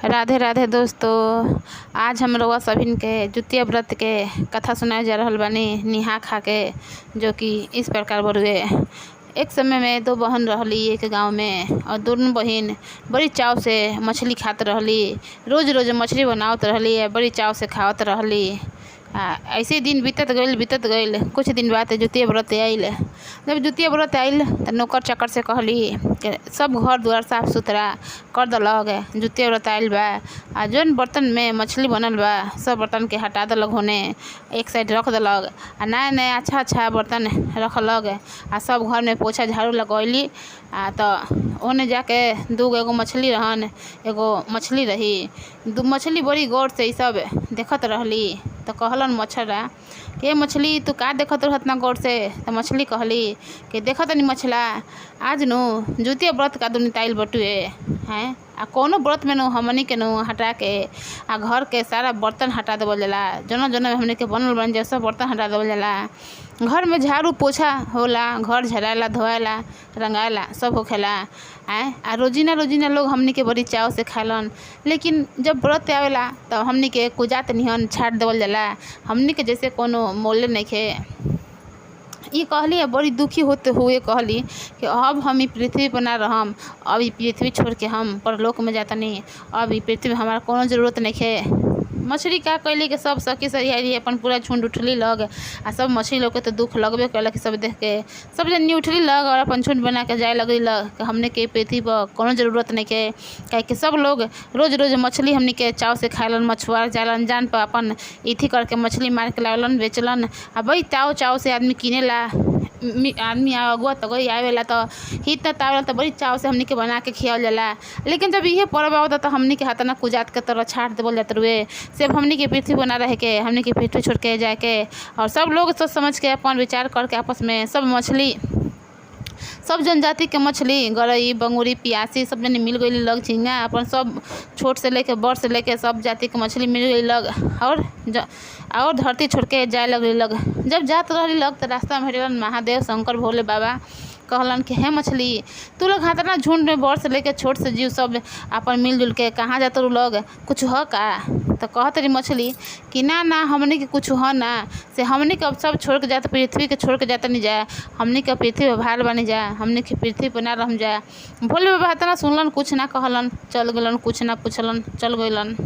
राधे राधे दोस्तों। आज हम रउआ सभिन के जुतिया व्रत के कथा सुनाए जा रहल बानी निहा खा के, जो कि इस प्रकार बरुए। एक समय में दो बहन रहली एक गांव में, और दोनों बहन बड़ी चाव से मछली खात रहली। रोज रोज मछली बनावत रहली, बड़ी चाव से खावत रहली। ऐसे दिन बीतत गईल। कुछ दिन बाद जुतिया व्रत आइल। जब जुतिया व्रत आइल तो नौकर चाकर से कहली कि सब घर द्वार साफ सुथरा कर दलग, जुतिया व्रत आइल बा। जौन बर्तन में मछली बनल बा सब बर्तन के हटा दलग, होने एक साइड रख दलग। नया नया अच्छा अच्छा बर्तन रखलग। सब घर में पोछा झाड़ू लगैली। तो ओने जाके एगो मछली रहन, एगो मछली रही। दू मछली बड़ी गौर से सब देखत रहली। तो कहलन मछरा कि मछली तू का देखत रहत ना गौर से? तो मछली कहली कि देखत नहीं मछला, आज नु जुतिया व्रत का दुनिया ताइल बटुए हैं। कोनो व्रत में नु हमनी के नु हटा के घर के सारा बर्तन हटा देवल जाला। जौन जौन हमनी के बनल बन जा सब बर्तन हटा देवल जाला। घर में झाड़ू पोछा होला, घर झड़ाला धोएला रंगाला सब होखेला। रोजीना लोग हमनी के बड़ी चाव से खालन। लेकिन जब व्रत आवेला तो हमनी के कुजात निहन छाट देवल जाला। हमनी के जैसे कोनो मोले नइखे। ये कहली बड़ी दुखी होते हुए कहली कि अब हम ई पृथ्वी पर ना रहम। अब ई पृथ्वी छोड़ के हम परलोक में जातनी। अब ई पृथ्वी में हमारा कोनो जरूरत नइखे। मछली का कैली कि सब सखी सहेली अपन पूरा झुंड उठली लग। सब मछली लोग के तो दुख लगबे कैल कि सब देख के सब जन उठली लग और अपन झुंड बना के जाए लगली लग कि हमने के पृथ्वी पर कोनो जरूरत नहीं के। काहे कि सब लोग रोज रोज मछली हमने के चाव से खालन। मछुआर जालन जान पर अपन इथी करके मछली मार के लावलन बेचलन। बड़ी चाव से आदमी किनेला। आदमी अगुआ तो गई आवेला तो हित तावेला तो बड़ी चाव से हमनी के बना के खियावल जाला। लेकिन जब इहे पर्व आवता तो हमनी के हाथना कुजात के तरह छाट देवल जात रुए। सिर्फ हमनी के पृथ्वी बना रहे के, हमनी के पृथ्वी छोड़ के जाके, और सब लोग सोच समझ के अपन विचार करके आपस में सब मछली सब जनजाति के मछली गरई बंगुरी पियासी सब जने मिल गई लग। झींगा अपन सब छोट से लेके बड़ से लेके सब जाति के मछली मिल गई लग। और धरती छोड़ के जाए लगली लग। जब जात रहली लग तो रास्ता में भेटलन महादेव शंकर भोले बाबा। कहलन कि हे मछली, तू लोग हाथना झुंड में बड़ से लेके छोट से जीव सब अपन मिलजुल के कहाँ जात रू लोग? कुछ ह का? तो कहत रही मछली कि ना हमने के कुछ ह ना, से हमने के अब सब छोड़ के जाते, पृथ्वी के छोड़ के जाते नहीं जा। हमने के पृथ्वी पर भार बनी जा, हमने के पृथ्वी पर ना रह जा। भोले बाबा हाथना सुनलन, कुछ ना कहलन, चल गलन, कुछ ना पूछलन, चल गइलन।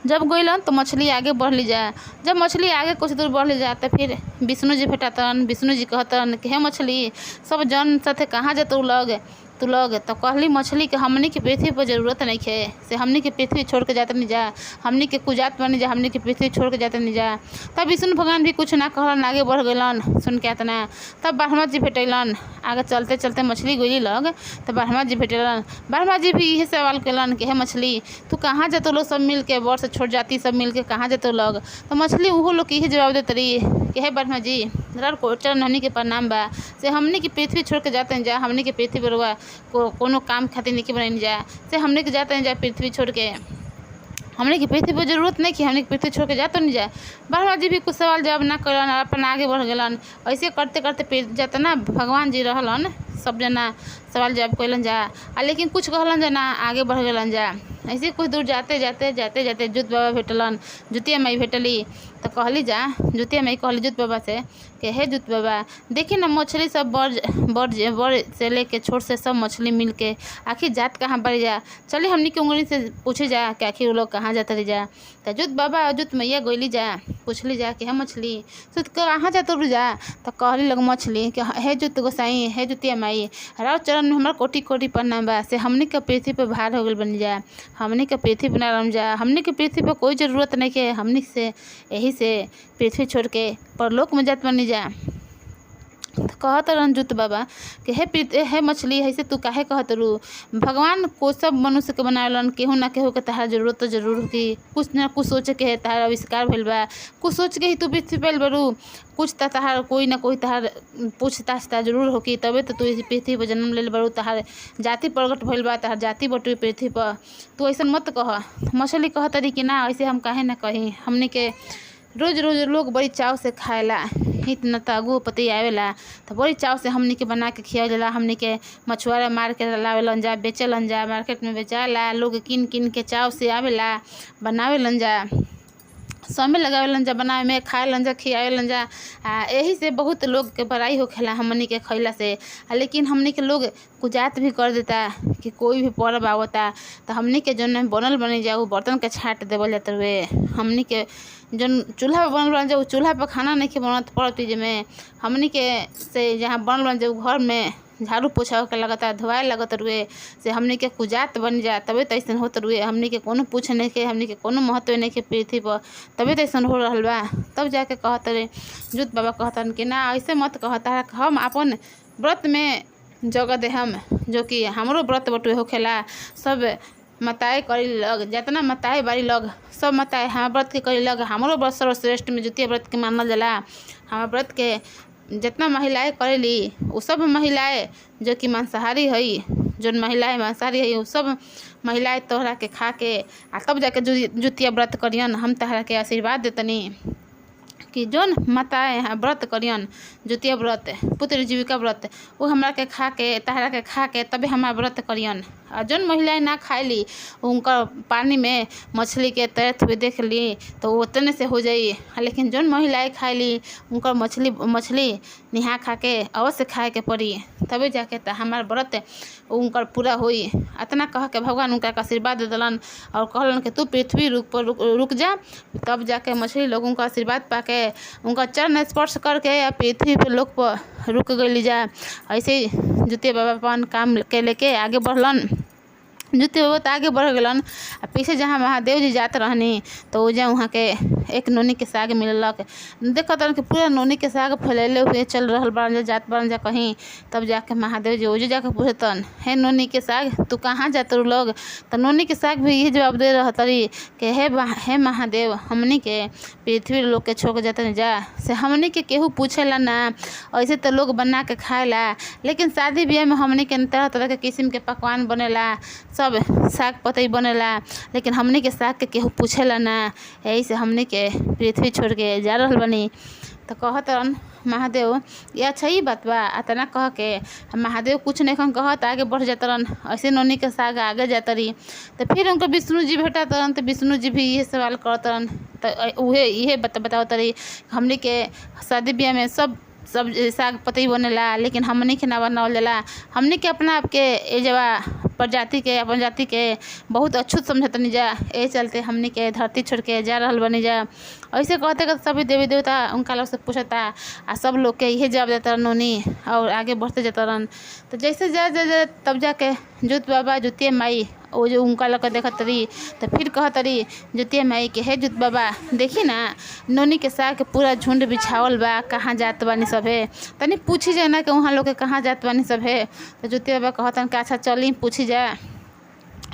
जब गइलन तो मछली आगे बढ़ली जा। जब मछली आगे कुछ दूर बढ़ली जा तो फिर विष्णु जी भेटतन। विष्णु जी कहतन कि हे मछली, सब जन साथे कहाँ जा तू लोग? तो कहली मछली कि हमनी के पृथ्वी पर जरूरत नहीं है, से हमनी के पृथ्वी छोड़ के जाते नहीं जा। हमनी के कुजात बनी जा, हमनी के पृथ्वी छोड़ के जाते नहीं जा। तब विष्णु भगवान भी कुछ ना कहलन, आगे बढ़ गइलन सुन के इतना। तब ब्रह्मा जी भेटैलन। आगे चलते चलते मछली गइली लग तो ब्रह्मा जी भेटैलन। ब्रह्मा जी भी यही सवाल कैलन कि हे मछली, तू कहाँ जाते लोग सब मिल के, बड़ से छोट जाति सब मिल के कहाँ जाते लोग? तो मछली उहो लोग यही जवाब देते रही कि हे ब्रह्मा जी, चरण हमनी के प्रणाम बा, से हमनी की पृथ्वी छोड़ के जाते हैं जा। हमनी के पृथ्वी पर कोनो काम खातिर नहीं बनाई जा, से हमने के जाते हैं जा पृथ्वी छोड़ के। हमने की पृथ्वी पर जरूरत नहीं कि हमने की पृथ्वी छोड़ के जाते नहीं जाए। ब्रह्मा जी भी कुछ सवाल जवाब ना कैलन, अपन आगे बढ़ गलन। ऐसे करते करते जितना भगवान जी रहलन सब जना सवाल जवाब कैलन जा। लेकिन कुछ कहलन जा ना, आगे बढ़ गलन जा। ऐसे कुछ दूर जाते जुत बाबा भेटलन। जुतिया माई भेटली तो कहली जा, जुतिया माई कहली जुत बाबा से कि हे जुत बाबा, देखी ना मछली सब बड़ से लेके छोट से सब मछली मिल के आखिर जात कहाँ बढ़ जा। चलिए हमनी के उंगली से पूछे जा कि आखिर वो लोग कहाँ जाते रही जा। तो जुत बाबा और जुत मैया गइली जा, पूछली जा कि हे मछली तू कहाँ जाते रू जा? तो कहली लग मछली कि हे जुत गोसाई, हे जुतिया माई, राव चरण में हमारा कोटि कोटि प्रणाम बा, से हमनी के पृथ्वी पर भार हो गइल बन जा। हमनी के पृथ्वी पर ना रह जा। हमनी के पृथ्वी पर कोई ज़रूरत नहीं के। हमनी से यही से पृथ्वी छोड़ के परलोक में जात बनी जा। तो कहत रहन जुत बाबा कि हे मछली, ऐसे तू काहे कहत रू? भगवान को सब मनुष्य के बनावलन, केहू ना केहू के तहार जरूरत तो जरूर होगी। कुछ ना कुछ सोचे के तहार आविष्कार भइल बा, कुछ सोच के ही तू पृथ्वी पर बरू। कुछ तहार कोई ना कोई तहार पूछताछ जरूर होगी, तबे तो तू इस पृथ्वी पर जन्म ले बरू। तहार जाति प्रकट भइल बा, तहार जाति बटुए पृथ्वी पर। तू ऐसा मत कह। मछली कहत रही कि ना, ऐसे हम काहे ना कही। हमने के रोज रोज लोग बड़ी चाव से खाएला। इतना तगु पति आवेला तो बड़ी चाव से हमनी के बना के खियावेला। हमनी के मछुआरा मार के लावेलन जा, बेचेलन जा, मार्केट में बेचाला। लोग किन किन के चाव से आवेला, बनावेलन जा, समय लगावेलन जा बनावे में, खाएलन जा, खियावेलन जा। यही से बहुत लोग के बड़ाई होखेला हमनी के खइला से। लेकिन हमनी के लोग कुजात भी कर देता कि कोई भी पर्व आवता तो हमनी के जौन बनल बनी जा उ बर्तन के छाट देवल जात हुए। हमनी के जौन चूल्हा पर बनल बन जा उ चूल्हा पर खाना नहीं बनत पर्व तीज में। हमनी के से जहाँ बनल बन जा उ घर में झाड़ू पोछा के लगता, धोआए लगत रुए से हमनी के कुजात बन जा, तबे तो ऐसन होत रुए। हमनी के कोनो पूछ नहीं के, हमनी के कोनो महत्व नहीं के पृथ्वी पर, तबे तो ऐसन हो रहल बा। तब जाके कहत रे जुत बाबा कहतन कि ना ऐसे मत कहता, हम अपन व्रत में जगह दे हम, जो कि हमरो व्रत बटुए होखेला। सब मताए करी लग, जितना मताए बारी लग सब मताए हमार व्रत के करी लग। हमरो व्रत सर्वश्रेष्ठ में जुतिया व्रत के मानल जाला। हमार व्रत के जितना महिलाएं करेली वो सब महिलाएं जो कि मांसाहारी हई, जो महिलाएं मांसाहारी हई वो सब महिलाएं तोहरा के खा के तब जाके जुतिया व्रत करियन। हम तहरा के आशीर्वाद देतनी कि जौन माताएं व्रत करियन जुतिया व्रत, पुत्र जीविका व्रत, वो हमरा के खा के तहरा के खा के तबे हमार व्रत करियन। और जौन महिलाएं ना खाएली उनका पानी में मछली के तैरते हुए देख ली तो वो उतने से हो जाई। लेकिन जौन महिलाएं खाएली उनका मछली निहा खा के अवश्य खाए के पड़ी, तबे जाके तो हमार व्रत उनकर पूरा हुई। इतना कह के भगवान उनका आशीर्वाद दिलन और कहलन कि तू पृथ्वी रुक जा। तब जाके मछली लोगों का आशीर्वाद पाके उनका चरण स्पर्श करके या पृथ्वी पे लोग पर रुक गई जा। ऐसे जुतिया बाबा अपन काम के लेके आगे बढ़लन। जुतिया बाबा तो आगे बढ़ गलन। पीछे जहाँ महादेव जी जात रहनी तो ओजा वहाँ के एक नोनी के साग मिललक। देखत रहन कि पूरा नोनी के साग फैलैले हुए चल रहल बन जा, जात बन जा कहीं। तब जाके महादेव जी ओजे जाके पूछतन, हे नोनी के साग तू कहाँ जात रू लोग? तो नोनी के साग भी यही जवाब दे रहतरी कि हे महादेव, हमनी के पृथ्वी लोग के छोड़ जातन जा से हमनी के केहू पूछेला ना। ऐसे तो लोग बना के खाएला, लेकिन शादी ब्याह में हमनी के तरह तरह के किस्म के पकवान बनेला, सब साग पतई बनेला, लेकिन हमनी के साग के केहू पूछेला ना। यही से हमनी के पृथ्वी छोड़ के जा रहल बनी। तो कहत रहन महादेव ये अच्छा ही बात बा। इतना कह के महादेव कुछ नहीं कहत आगे बढ़ जात रहन। ऐसे नोनी के साग आगे जात रही तो फिर उनको विष्णु जी भेटत रहन। तो विष्णु जी भी ये सवाल करत रहन। तो उहे इहे बतावत रही हमनी के शादी ब्याह में सब साग पतई बनेला, लेकिन हमनी के ना बनावल जाला। हमनी के अपना आपके ए जवा प्रजाति के अपन जाति के बहुत अछूत समझतनी जा। ए चलते हमनी के धरती छोड़ के जा रहल बनी जा। ऐसे कहते कहते सभी देवी देवता उनका लोग से पूछता सब लोग के यही जवाब देता नोनी और आगे बढ़ते जाता रहन। तो जैसे जा तब जाके जुत बाबा जुतिया माई वो जो उनका लोग देखत रही तो फिर कहत रही जुतिया माई के, हे जुत बाबा देखी ना नोनी के साग के पूरा झुंड बिछावल बा, कहाँ जात बानी सब है, तनी पूछी जाए ना कि वहाँ लोग के कहाँ जात बानी सब है। तो जुतिया बाबा कहतन कि अच्छा चली पूछी जा।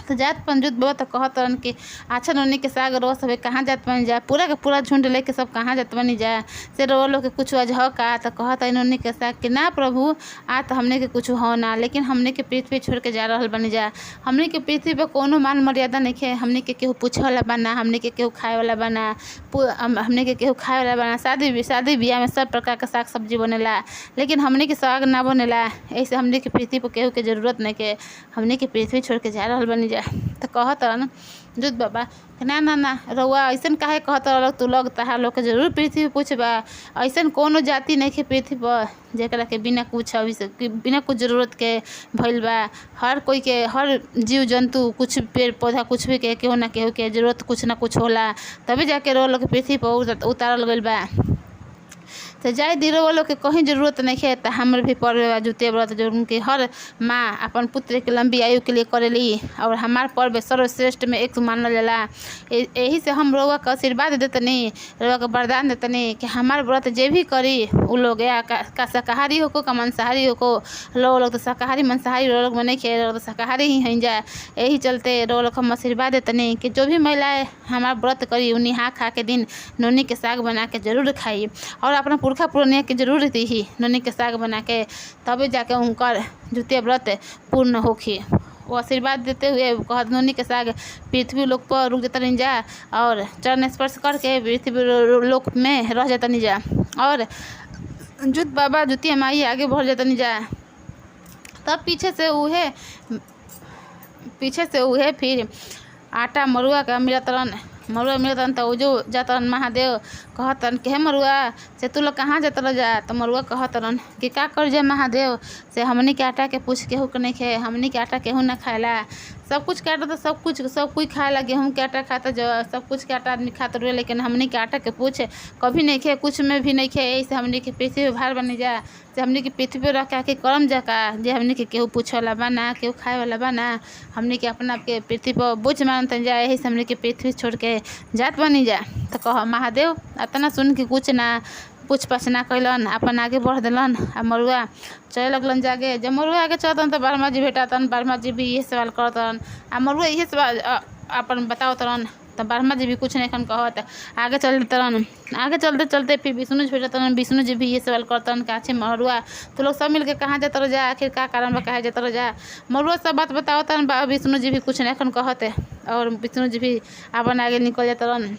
तो जात पंजुत बाबा तो कहत रहन कि अच्छा नोनी के साग रो सब कहाँ जात बनी जा, पूरा के पूरा झुंड लेके सब कहाँ जात बनी जा से रो लोग के कुछ अजह का। तो कहत है नोनी के साग कि ना प्रभु आ तो हमने के कुछ हो ना, लेकिन हमने के पृथ्वी छोड़ के जा रहल बनी जा। हमने के पृथ्वी पर कोनो मान मर्यादा नहीं है। हमने के केहू पूछे वाला बना, हमने के केहू खाए वाला बना, हमने के केहू खाए वाला बना। शादी ब्याह में सब प्रकार का साग सब्जी बनेला, लेकिन हमने के साग ना बनेला। ऐसे हमने के पृथ्वी पर केहू के जरूरत नहीं के, हमने के पृथ्वी छोड़ के जा रहल बनी जा। तो कहत रहन जुत बाबा ना ना ना रउआ ऐसन काहे कहत रह तू लोग तहार लोग के जरूर पृथ्वी पूछबा। ऐसन कोनो जाति नहीं है पृथ्वी पर जेकरा के बिना कुछ जरूरत के भइल बा। हर कोई के, हर जीव जंतु कुछ पेड़ पौधा कुछ भी के केहू ना केहू के जरूरत कुछ ना कुछ होला, तभी जाके रो लोग पृथ्वी पर उतारल गइल बा। तो जाए दिरो वालों के कहीं जरूरत नहीं है। तो हमर भी पर्व जुतिया व्रत जो उनके हर माँ अपन पुत्र के लंबी आयु के लिए करेली और हमार पर्व सर्वश्रेष्ठ में एक मानल जाला। यही से हम लोग का आशीर्वाद देतनी, लोग का वरदान देतनी कि हमार व्रत जे भी करी उ लोग या का शाकाहारी हो का मांसाहारी हो लोग तो शाकाहारी मांसाहारी लोग में नहीं खे, लोग तो शाकाहारी ही हैं जा। यही चलते लोग हम आशीर्वाद देतनी कि जो भी महिलाएं हमार व्रत करी उ निहा खा के दिन नोनी के साग बना के जरूर खाई और अपना पुरखा पुरनिया के जरूर ही नोनी के साग बना के, तभी जाके उनकर जुतिया व्रत पूर्ण होखी। वो आशीर्वाद देते हुए कहत नोनी के साग पृथ्वी लोक पर रुक जाता नहीं जा और चरण स्पर्श करके पृथ्वी लोक में रह जाता नहीं जा और जुत बाबा जुतिया माई आगे बढ़ जाता नहीं जा। तब पीछे से उहे फिर आटा मरुआ का मिलतरन तो जो जातरन महादेव कहतन कि हे मरुआ से तू लोग कहाँ जातर जा। तो मरुआ कहतरन कि का कर जा महादेव से हमनी के आटा के पूछ केहू के नहीं खे, हमनी के आटा केहू ना खाएला, सब कुछ के आटा तो सब कोई खाएला, गेहूँ के आटा खाता जो सब कुछ के आटा आदमी खाता रुए, लेकिन हमनी के आटा के पूछ कभी नहीं खे, कुछ में भी नहीं खे। ऐसे हमनी के पृथ्वी पे भार बनी जा से हमनी के पृथ्वी पे रख के करम जा का जे हमनी के केहू पूछे वाला बा ना, केहू खाए वाला बा ना, हमनी के अपना के पृथ्वी पर बोझ मानते जा, यही से हमनी के पृथ्वी छोड़ के जात बनी जा। तो कह महादेव अतना सुन के कुछ ना पूछ पाछ ना कैलन, अपन आगे बढ़ दिलन। आ मरुआ चले लगलन जागे। जब मरुआ आगे चलतन तो ब्रह्मा जी भेटातन, ब्रह्मा जी भी यही सवाल करतन आ मरुआ यही सवाल अपन बताओ तरन। तो ब्रह्मा जी भी कुछ नहीं खन कहत आगे चलते तरन। आगे चलते चलते फिर विष्णु जी भेटतन, विष्णु जी भी ये सवाल करतन कि अच्छे मरुआ तो लोग सब मिल के कहाँ जातर जा, आखिर का कारण बा कहाँ जातर जा। मरुआ सब बात बताओ तरन, विष्णु जी भी कुछ नहीं खन कहते और विष्णु जी भी अपन आगे निकल जातरन।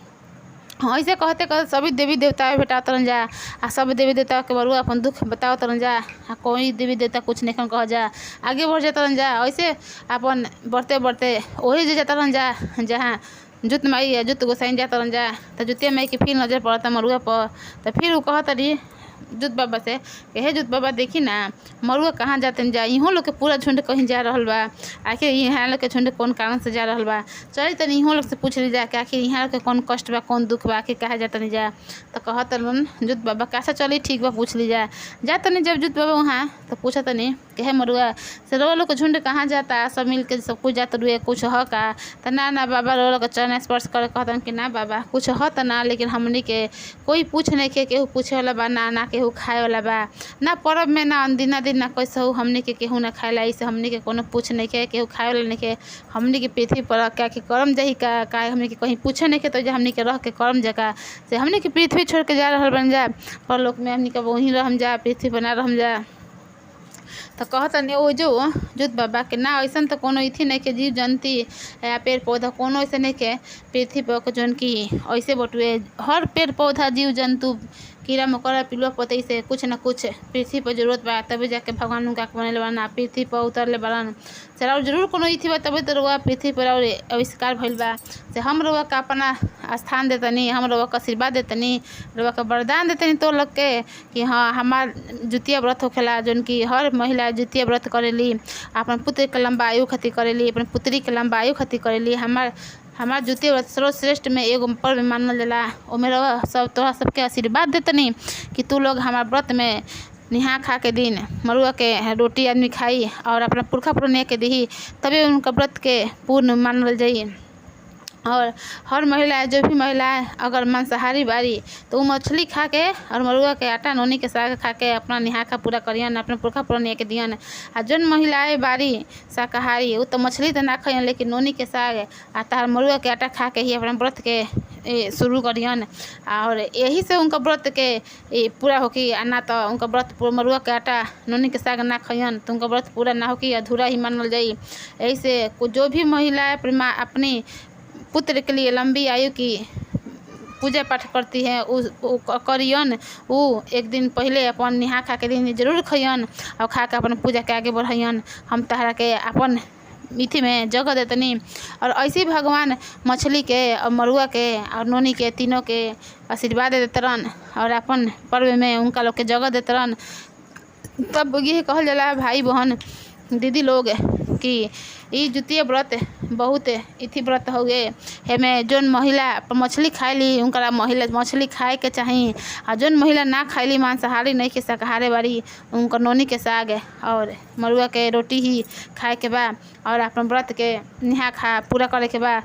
ऐसे कहते कहते सभी देवी देवता भेटा तरन जा आ सब देवी देवता के मरुआ अपन दुख बताओ तरन जा। कोई देवी देवता कुछ नहीं कह जा, आगे बढ़ जातरन जा। ऐसे अपन बढ़ते बढ़ते वही जे जातरन जा जहाँ जुत माई है, जुत गोसाई जातरन जा। तो जुतिया माई की फिर नजर पड़ता मरुआ पर। तो फिर वो कहत रही जुत बाबा से कि हे जुत बाबा देखी ना मरुआ कहाँ जाते जा, इहों लोग के पूरा झुंड कहीं जा रहा बा, आखिर यहाँ लोग के झुंड कौन कारण से जा रहा बा। चली तनी इहों लोग से पूछ ली जा कि आखिर यहाँ लोग के कौन कष्ट बा, कौन दुख बा, आखिर कहाँ जाता नहीं जा। तो कहत जुत बाबा कैसा चली ठीक बा पूछ ली जा तनी। जब जुत बाबा वहाँ तो पूछा तनी कि हे मरुआ से रो लोग के झुंड कहाँ जाता, सब मिल के सब कुछ जाते रुए कुछ ह का। तो ना बाबा रो लोग चरण स्पर्श कर कहतन कि ना बाबा कुछ ह तो ना, लेकिन हमनी के कोई पूछ नहीं के, केहू पूछे वाला बा ना केहू खाए वाला बा, ना परब में ना दिना दिन ना कैसे हो हमनी के केहू ना खाएला। इसे हमनी के कोनो पूछ नहीं के, केहू खाए वाला नहीं के। हमनी के पृथ्वी पर क्या कि करम जाही का हमनी के कहीं पूछे नहीं के, तो हमनी के रह के करम जका से हमनी के पृथ्वी छोड़ के जा रहा बन जा पर लोग में हमनी के वहीं रहम जा, पृथ्वी पर ना रहम जा। तो कहतन वो जो जुत बाबा के ना ऐसा तो कोनो इथी नहीं के जीव जंती या पेड़ पौधा कोनो ऐसे नहीं के पृथ्वी पर जौन की ऐसे बटुए हर पेड़ पौधा जीव जंतु कीड़ा मकोड़ा पिलुआ पतई से कुछ न कुछ पृथ्वी पर जरूरत बा, तभी जाके भगवान उनका बनले बना पृथ्वी पर उतरले बड़न से। और जरूर कोनो इथी बा तभी तो रुआ पृथ्वी पर और आविष्कार भइल बा से। हम रुआ का अपना स्थान देतनी, हम रुआ का आशीर्वाद देतनी, रुआ का वरदान देतनी तो लोग के कि हाँ हमार जुतिया व्रत होखेला जौन की हर महिला जुतिया व्रत करेली, अपन पुत्र के लंबा आयु खातिर करेली, अपन पुत्री के लंबा आयु खातिर करेली। हमार जुतिया व्रत सर्वश्रेष्ठ में एगो पर्व मानल जाला। ओमे सब तोहरा सबके आशीर्वाद देतनी कि तू लोग हमार व्रत में निहा खा के दिन मरुआ के रोटी आदमी खाई और अपना पुरखा पुरनिया के दी, तभी उनका व्रत के पूर्ण मानल जाई। और हर महिला जो भी महिलाएं अगर मांसाहारी बारी तो वो मछली खा के और मरुआ के आटा नोनी के साग खा के अपना निहाखा पूरा करियन, अपने पुरखा पुरनिया के दियन। आ जौन महिलाएं बारी शाकाहारी वो तो मछली तो ना खाइन, लेकिन नोनी के साग आ तार मरुआ के आटा खा के ही अपना व्रत के शुरू करियन। और यही से उनका व्रत के पूरा होकी। ना तो उनका व्रत मरुआ के आटा नोनी के साग ना खाइन तो उनका व्रत पूरा ना होकी, अधूरा ही मानल जाई। यही से जो भी महिलाएं अपनी पुत्र के लिए लंबी आयु की पूजा पाठ करती है करियन, वो एक दिन पहले अपन निहा खा के दिन जरूर खइयन और खा के अपन पूजा के आगे बढ़ियन। हम तहरा के अपन मिथि में जगह देतनी। और ऐसे ही भगवान मछली के और मरुआ के और नोनी के तीनों के आशीर्वाद देतरन और अपन पर्व में उनका लोग के जगह देतरन। तब ये कहल जाला भाई बहन दीदी लोग कि ई जुतिया व्रत बहुत इथी व्रत हो गए हेमे जौन महिला मछली खाएली उनका महिला मछली खाए के चाही, और जौन महिला ना खाएली मांसाहारी नहीं के शाकाहारी बारी उनका नोनी के साग और मरुआ के रोटी ही खाए के बा और अपन व्रत के निहा खा पूरा करे के बा।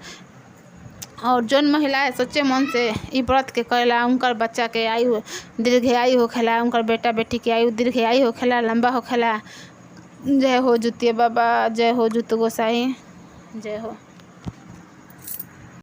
और जौन महिला सच्चे मन से ई व्रत के करेला उनकर बच्चा के आयु दीर्घायु होखेला, उनकर बेटा बेटी के आयु दीर्घायु होखेला, लंबा होखेला। जय हो जुतिया बाबा, जय हो जुत गोसाई, जय हो।